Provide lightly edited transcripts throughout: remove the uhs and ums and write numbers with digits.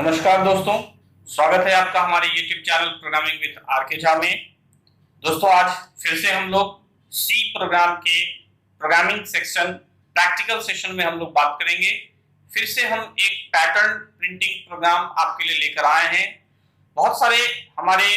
नमस्कार दोस्तों, स्वागत है आपका हमारे YouTube channel programming with R K. Jha में। दोस्तों, आज फिर से हम लोग सी प्रोग्राम के प्रोग्रामिंग सेक्शन प्रैक्टिकल सेशन में हम लोग बात करेंगे। फिर से हम एक पैटर्न प्रिंटिंग प्रोग्राम आपके लिए लेकर आए हैं। बहुत सारे हमारे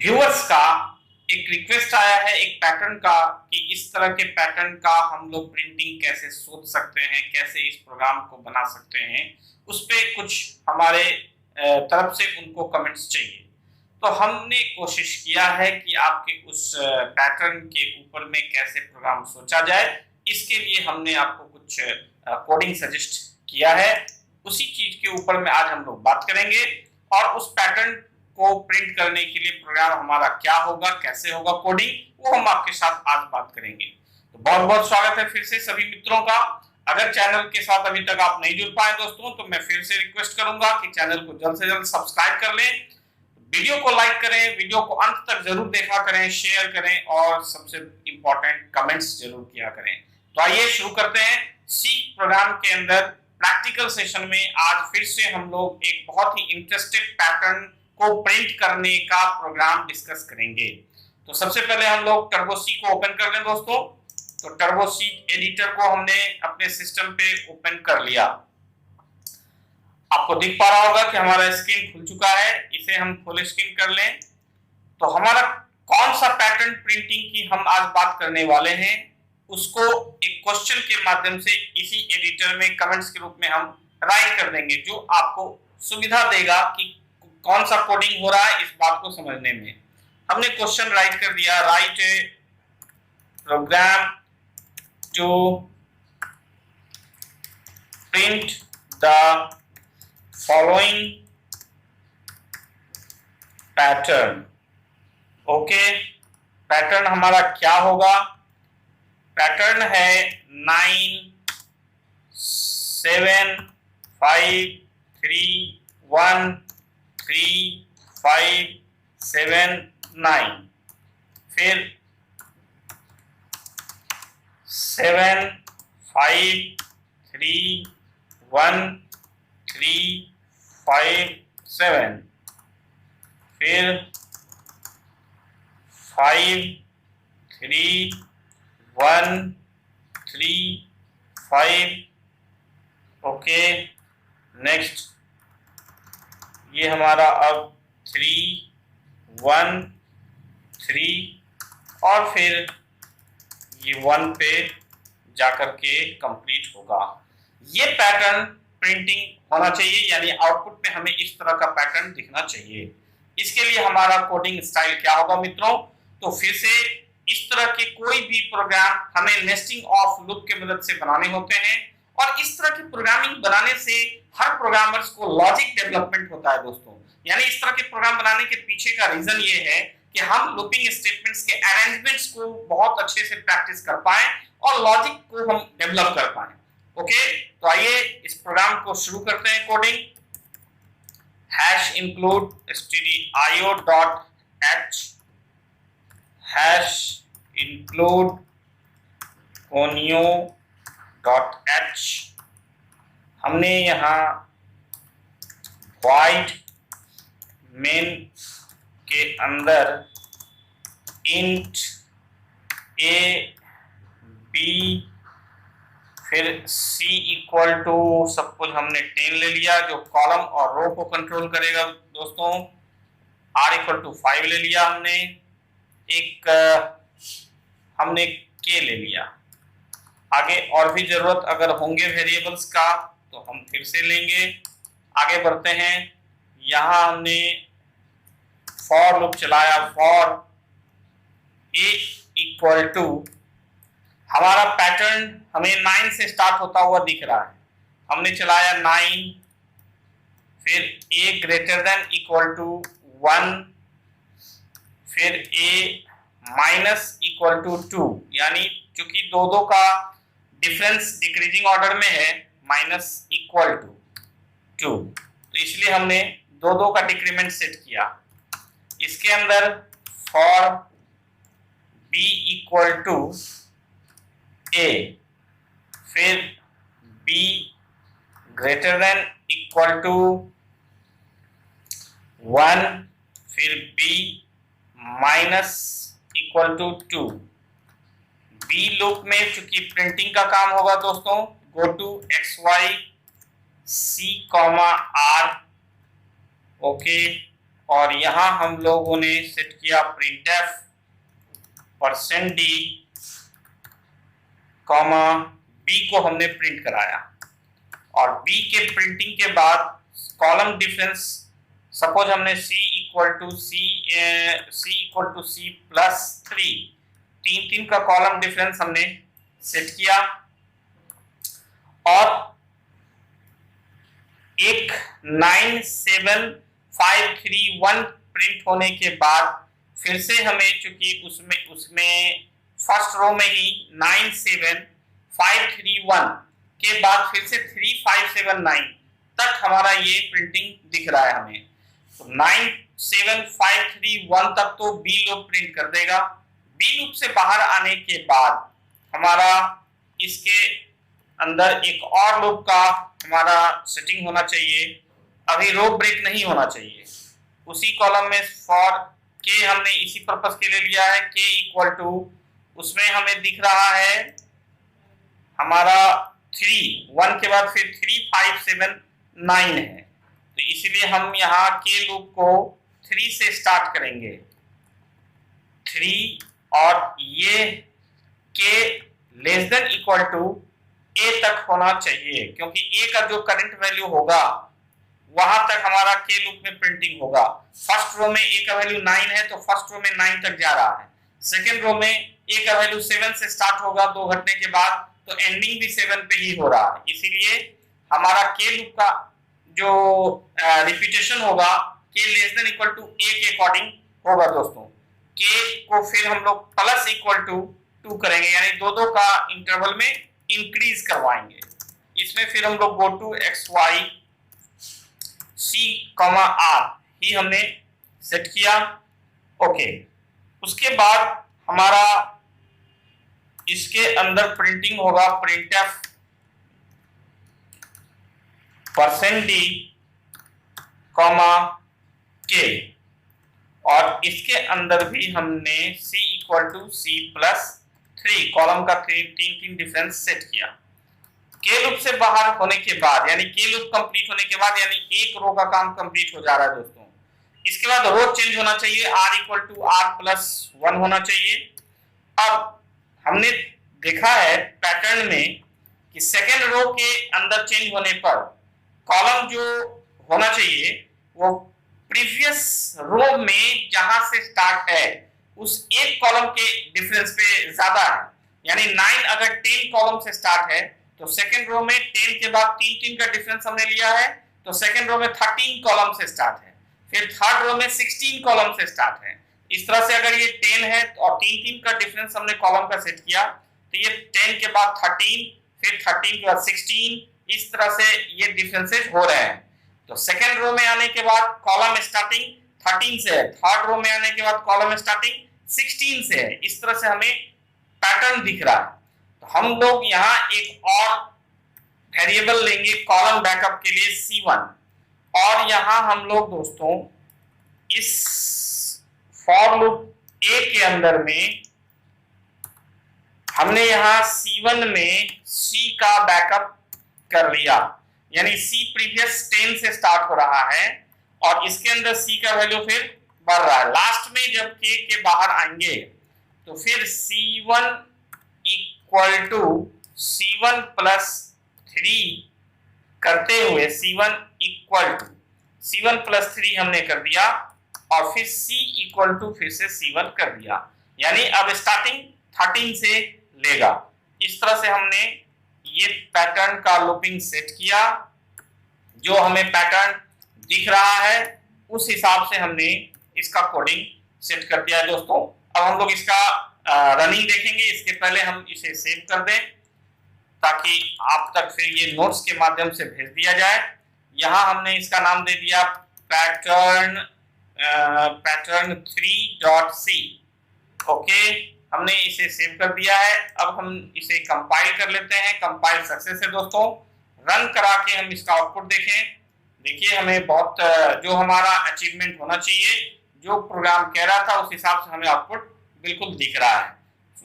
व्यूअर्स का एक रिक्वेस्ट आया है एक पैटर्न का कि इस तरह के पैटर्न का हम लोग प्रिंटिंग कैसे सोच सकते हैं, कैसे इस प्रोग्राम को बना सकते हैं, उस पे कुछ हमारे तरफ से उनको कमेंट्स चाहिए। तो हमने कोशिश किया है कि आपके उस पैटर्न के ऊपर में कैसे प्रोग्राम सोचा जाए, इसके लिए हमने आपको कुछ कोडिंग सजेस्ट किया है। उसी चीज के ऊपर में आज हम लोग बात करेंगे और उस पैटर्न को प्रिंट करने के लिए प्रोग्राम हमारा क्या होगा, कैसे होगा कोडिंग, वो हम आपके साथ आज बात करेंगे। तो बहुत बहुत स्वागत है फिर से सभी मित्रों का। अगर चैनल के साथ अभी तक आप नहीं जुड़ पाए दोस्तों, तो मैं फिर से रिक्वेस्ट करूंगा कि चैनल को जल्द से जल्द सब्सक्राइब कर लें, वीडियो को लाइक करें, वीडियो को अंत तक जरूर देखा करें, शेयर करें और सबसे इंपॉर्टेंट कमेंट्स जरूर किया करें। तो आइए शुरू करते हैं। सी प्रोग्राम के अंदर प्रैक्टिकल सेशन में आज फिर से हम लोग एक बहुत ही इंटरेस्टेड पैटर्न को प्रिंट करने का प्रोग्राम डिस्कस करेंगे। तो सबसे पहले हम लोग टर्बोसी को ओपन कर लें दोस्तों। तो टर्बोसी एडिटर को हमने अपने सिस्टम पे ओपन कर लिया। आपको दिख पा रहा होगा कि हमारा स्क्रीन खुल चुका है। इसे हम फुल स्क्रीन कर लें। तो हमारा कौन सा पैटर्न प्रिंटिंग की हम आज बात करने वाले हैं, उसको एक क्वेश्चन के माध्यम से इसी एडिटर में कमेंट्स के रूप में हम राइट कर देंगे, जो आपको सुविधा देगा कि कौन सा कोडिंग हो रहा है इस बात को समझने में। हमने क्वेश्चन राइट कर दिया, write a program to print the following pattern. Okay, pattern हमारा क्या होगा? पैटर्न है 9 7 5 3 1 3 5 7 9, फिर 7 5 3 1 3 5 7, फिर 5 3 1 3 5। ओके, नेक्स्ट ये हमारा अब 3 1 3 और फिर ये 1 पे जाकर के कंप्लीट होगा। ये पैटर्न प्रिंटिंग होना चाहिए, यानी आउटपुट में हमें इस तरह का पैटर्न दिखना चाहिए। इसके लिए हमारा कोडिंग स्टाइल क्या होगा मित्रों? तो फिर से इस तरह के कोई भी प्रोग्राम हमें नेस्टिंग ऑफ लूप के मदद से बनाने होते हैं और इस तरह की प्रोग्रामिंग बनाने से हर प्रोग्रामर्स को लॉजिक डेवलपमेंट होता है दोस्तों। यानी इस तरह के प्रोग्राम बनाने के पीछे का रीजन ये है कि हम लूपिंग स्टेटमेंट्स के अरेंजमेंट्स को बहुत अच्छे से प्रैक्टिस कर पाए और लॉजिक को हम डेवलप कर पाए। ओके, तो आइए इस प्रोग्राम को शुरू करते हैं। Coding #include stdio.h #conio.h। हमने यहाँ void मेन के अंदर int a b फिर c इक्वल टू सपोज हमने 10 ले लिया, जो कॉलम और रो को कंट्रोल करेगा दोस्तों। r इक्वल टू 5 ले लिया हमने, एक हमने k ले लिया। आगे और भी जरूरत अगर होंगे वेरिएबल्स का तो हम फिर से लेंगे। आगे बढ़ते हैं। यहाँ हमने फॉर लूप चलाया, फॉर a इक्वल टू हमारा पैटर्न हमें 9 से स्टार्ट होता हुआ दिख रहा है। हमने चलाया 9, फिर a greater than equal to 1, फिर a माइनस इक्वल टू 2, यानी चूंकि दो का डिफरेंस डिक्रीजिंग ऑर्डर में है, माइनस इक्वल टू 2, तो इसलिए हमने दो का डिक्रीमेंट सेट किया। इसके अंदर for b equal to a, फिर b greater than equal to 1, फिर b minus equal to 2। B loop में चूंकि प्रिंटिंग का काम होगा दोस्तों, go to xy c comma r, okay. और यहां हम लोगों ने सेट किया printf %d कॉमा b को हमने प्रिंट कराया। और b के प्रिंटिंग के बाद कॉलम डिफरेंस, सपोज हमने c equal to c plus 3, 3 का कॉलम डिफरेंस हमने सेट किया। और एक 97531 प्रिंट होने के बाद फिर से हमें, चूंकि उसमें फर्स्ट रो में ही 97531 के बाद फिर से 3579 तक हमारा ये प्रिंटिंग दिख रहा है हमें। तो 97531 तक तो बी लूप प्रिंट कर देगा। बी लूप से बाहर आने के बाद हमारा इसके अंदर एक और लूप का हमारा सेटिंग होना चाहिए। अभी रो ब्रेक नहीं होना चाहिए। उसी कॉलम में फॉर के हमने इसी पर्पस के लिए लिया है, के इक्वल टू, उसमें हमें दिख रहा है हमारा 1 के बाद फिर 3579 है। तो इसलिए हम यहाँ के लूप को 3 से स्टार्ट करेंगे, 3, और ये के लेस देन इक्वल टू ए तक होना चाहिए, क्योंकि ए का जो करंट वैल्यू होगा वहां तक हमारा के लूप में प्रिंटिंग होगा। फर्स्ट रो में ए का वैल्यू 9 है तो फर्स्ट रो में 9 तक जा रहा है। सेकंड रो में ए का वैल्यू 7 से स्टार्ट होगा 2 घटने के बाद, तो एंडिंग भी 7 पे ही हो रहा है। इसीलिए हमारा के लूप का जो रिपीटेशन होगा के लेस देन इक्वल टू ए के अकॉर्डिंग होगा दोस्तों। के को फिर हम लोग प्लस इक्वल टू 2 करेंगे, यानी दो का इंटरवल में इंक्रीज करवाएंगे। इसमें फिर हम लोग go to xy c comma r ही हमने सेट किया, ओके। उसके बाद हमारा इसके अंदर प्रिंटिंग होगा printf %d कॉमा k, और इसके अंदर भी हमने c equal to c plus 3 column का 3 डिफरेंस सेट किया। के लूप से बाहर होने के बाद, यानी के लूप कंप्लीट होने के बाद, यानी एक रो का काम कंप्लीट हो जा रहा है दोस्तों। इसके बाद रो चेंज होना चाहिए, r equal to r plus 1 होना चाहिए। अब हमने देखा है पैटर्न में कि सेकेंड रो के अंदर चेंज होने पर कॉलम जो होना चाहिए वो प्रीवियस रो में जहां से स्टार्ट है उस एक कॉलम के डिफरेंस पे ज्यादा है। यानी 9 अगर 10 कॉलम से स्टार्ट है तो सेकंड रो में 10 के बाद 3 का डिफरेंस हमने लिया है, तो सेकंड रो में 13 कॉलम से स्टार्ट है। फिर थर्ड रो में 16 कॉलम से स्टार्ट है। इस तरह से अगर ये 10 है और 3 का डिफरेंस हमने कॉलम का सेट किया, तो ये 10 के बाद 13, फिर 13 के बाद 16, इस तरह से ये डिफरेंसेस हो रहे हैं। तो सेकंड रो में आने के बाद कॉलम स्टार्टिंग 13 से है, थर्ड रो में आने के बाद कॉलम स्टार्टिंग 16 से है। इस तरह से हमें पैटर्न दिख रहा है। तो हम लोग यहाँ एक और वेरिएबल लेंगे कॉलम बैकअप के लिए C1, और यहाँ हम लोग दोस्तों इस फॉर लूप ए के अंदर में हमने यहाँ C1 में C का बैकअप कर लिया, यानी C प्रीवियस 10 से स्टार्ट हो रहा है और इसके अंदर C का वैल्यू फिर बढ़ रहा है। लास्ट में जब K के बाहर आएंगे तो फिर C1 equal to C1 plus 3 करते हुए C1 equal to C1 plus 3 हमने कर दिया, और फिर C इक्वल टू फिर से C1 कर दिया, यानी अब स्टार्टिंग 13 से लेगा। इस तरह से हमने ये पैटर्न का लूपिंग सेट किया। जो हमें पैटर्न दिख रहा है उस हिसाब से हमने इसका कोडिंग सेट कर दिया दोस्तों। अब हम लोग इसका रनिंग देखेंगे। इसके पहले हम इसे सेव कर दें ताकि आप तक फिर ये नोट्स के माध्यम से भेज दिया जाए। यहाँ हमने इसका नाम दे दिया पैटर्न 3.c, ओके। हमने इसे सेव कर दिया है। अब हम इसे कंपाइल कर लेते हैं। कंपाइल सक्सेस है दोस्तों, रन करा के हम इसका आउटपुट देखें। देखिए हमें बहुत जो हमारा अचीवमेंट होना चाहिए, जो प्रोग्राम कह रहा था उस हिसाब से हमें आउटपुट बिल्कुल दिख रहा है।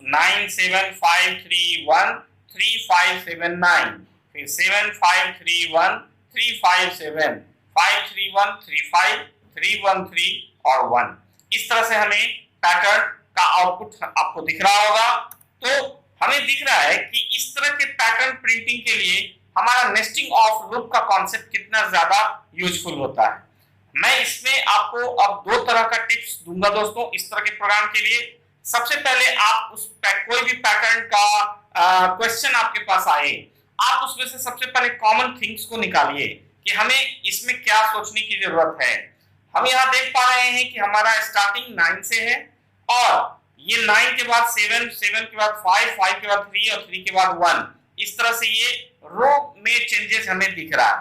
975313579, फिर 7531357, 53135 और 1। इस तरह से हमें पैटर्न का आउटपुट आपको दिख रहा होगा। तो हमें दिख रहा है कि इस तरह के पैटर्न प्रिंटिंग के लिए हमारा नेस्टिंग ऑफ लूप का कॉन्सेप्ट कितना ज्यादा यूजफुल होता है। मैं इसमें आपको अब दो तरह का टिप्स दूंगा दोस्तों इस तरह के प्रोग्राम के लिए। सबसे पहले आप कोई भी पैटर्न का क्वेश्चन आपके पास आए, आप उसमें से सबसे पहले कॉमन थिंग्स को निकालिए कि हमें इसमें क्या सोचने की जरूरत है। हम यहाँ देख पा रहे हैं कि हमारा स्टार्टिंग 9 से है और ये 9 के बाद 7, 7 के बाद 5, 5 के बाद 3 और 3 के बाद 1। इस तरह से ये रो में चेंजेस हमें दिख रहा है।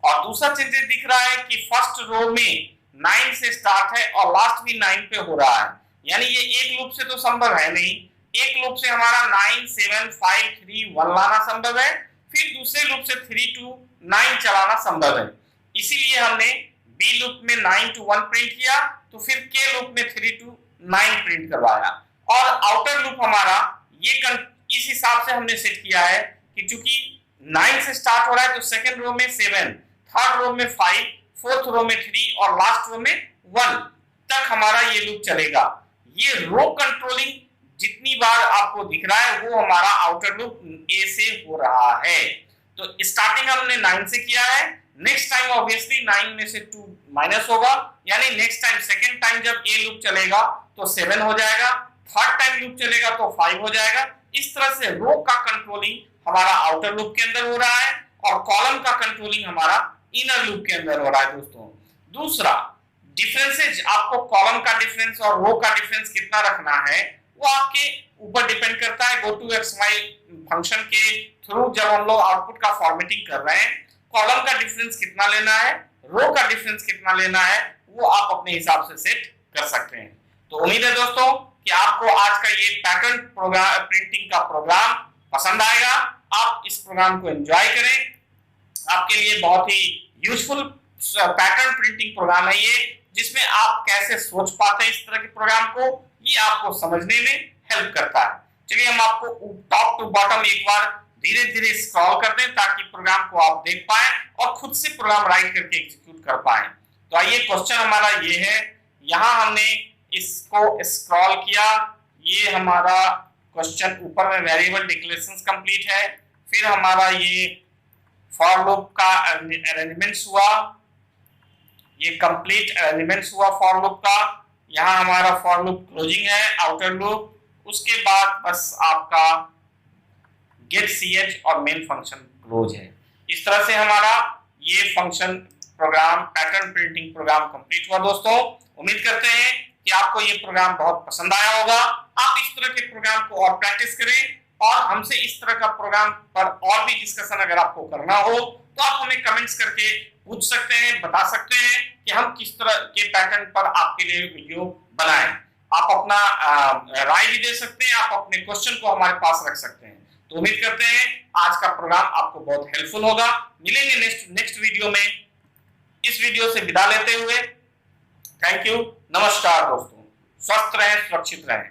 और दूसरा चेंजेस दिख रहा है कि फर्स्ट रो में 9 से स्टार्ट है और लास्ट भी 9 पे हो रहा है। यानी ये एक लूप से तो संभव है नहीं, एक लूप से हमारा 9, 7, 5, 3, 1 लाना संभव है, फिर दूसरे लूप से 3 to 9 चलाना संभव है। इसीलिए हमने बी लूप में 9 to 1 प्रिंट किया, तो फिर के लूप में 3 to 9 प्रिंट करवाया। और आउटर लूप हमारा ये इस हिसाब से हमने सेट किया है कि चूंकि 9 से स्टार्ट हो रहा है तो सेकंड रो में 7, थर्ड रो में 5, फोर्थ रो में 3 और लास्ट रो में 1 तक हमारा ये लूप चलेगा। ये रो कंट्रोलिंग जितनी बार आपको दिख रहा है वो हमारा आउटर लूप ए से हो रहा है। तो स्टार्टिंग हमने 9 से किया है, नेक्स्ट टाइम ऑब्वियसली 9 में से 2 माइनस होगा, यानी नेक्स्ट टाइम सेकंड टाइम जब ए लूप चलेगा तो 7 हो जाएगा, थर्ड टाइम लूप चलेगा तो 5 हो जाएगा। इस तरह से रो का कंट्रोलिंग हमारा आउटर लूप के अंदर हो रहा है और कॉलम का कंट्रोलिंग हमारा इनर लूप के अंदर हो रहा है दोस्तों। दूसरा डिफरेंसेज, आपको कॉलम का डिफरेंस और रो का डिफरेंस कितना रखना है वो आपके ऊपर डिपेंड करता है। गो टू एक्सवाई फंक्शन के थ्रू जब हम लोग आउटपुट का फॉर्मेटिंग कर रहे हैं, कॉलम का डिफरेंस कितना लेना है, रो का डिफरेंस कितना लेना है, वो आप अपने हिसाब से सेट कर सकते हैं। तो उम्मीद है दोस्तों कि आपको आज का ये पैटर्न प्रोग्राम प्रिंटिंग का प्रोग्राम पसंद आएगा। आप इस प्रोग्राम को एंजॉय करें, आपके लिए बहुत ही यूजफुल पैटर्न प्रिंटिंग प्रोग्राम है ये, जिसमें आप कैसे सोच पाते हैं इस तरह के प्रोग्राम को, ये आपको समझने में हेल्प करता है। चलिए हम आपको टॉप टू बॉटम एक बार धीरे धीरे स्क्रॉल कर दें ताकि प्रोग्राम को आप देख पाए और खुद से प्रोग्राम राइट करके एग्जीक्यूट कर पाए। तो आइए क्वेश्चन हमारा ये है, यहाँ हमने इसको स्क्रॉल किया, ये हमारा क्वेश्चन ऊपर में वेरिएबल डिक्लेरेशंस कंप्लीट है, फिर हमारा ये फॉर लूप का अरेंजमेंट्स हुआ, ये कंप्लीट अरेंजमेंट्स हुआ फॉर लूप का, यहाँ हमारा फॉर लूप क्लोजिंग है आउटर लूप, उसके बाद बस आपका गेट ch और मेन फंक्शन क्लोज है। इस तरह से हमारा ये function program pattern printing program complete हुआ दोस्तों। उम्मीद करते हैं कि आपको ये प्रोग्राम बहुत पसंद आया होगा। आप इस तरह के प्रोग्राम को और प्रैक्टिस करें और हमसे इस तरह का प्रोग्राम पर और भी डिस्कशन अगर आपको करना हो तो आप हमें कमेंट्स करके पूछ सकते हैं, बता सकते हैं कि हम किस तरह के पैटर्न पर आपके लिए वीडियो बनाएं। आप अपना राय भी दे सकते हैं, आप अपने क्वेश्चन को हमारे पास रख सकते हैं। तो उम्मीद करते हैं आज का प्रोग्राम आपको बहुत हेल्पफुल होगा। मिलेंगे नेक्स्ट वीडियो में। इस वीडियो से विदा लेते हुए थैंक यू, नमस्कार दोस्तों, स्वस्थ रहें, सुरक्षित रहें।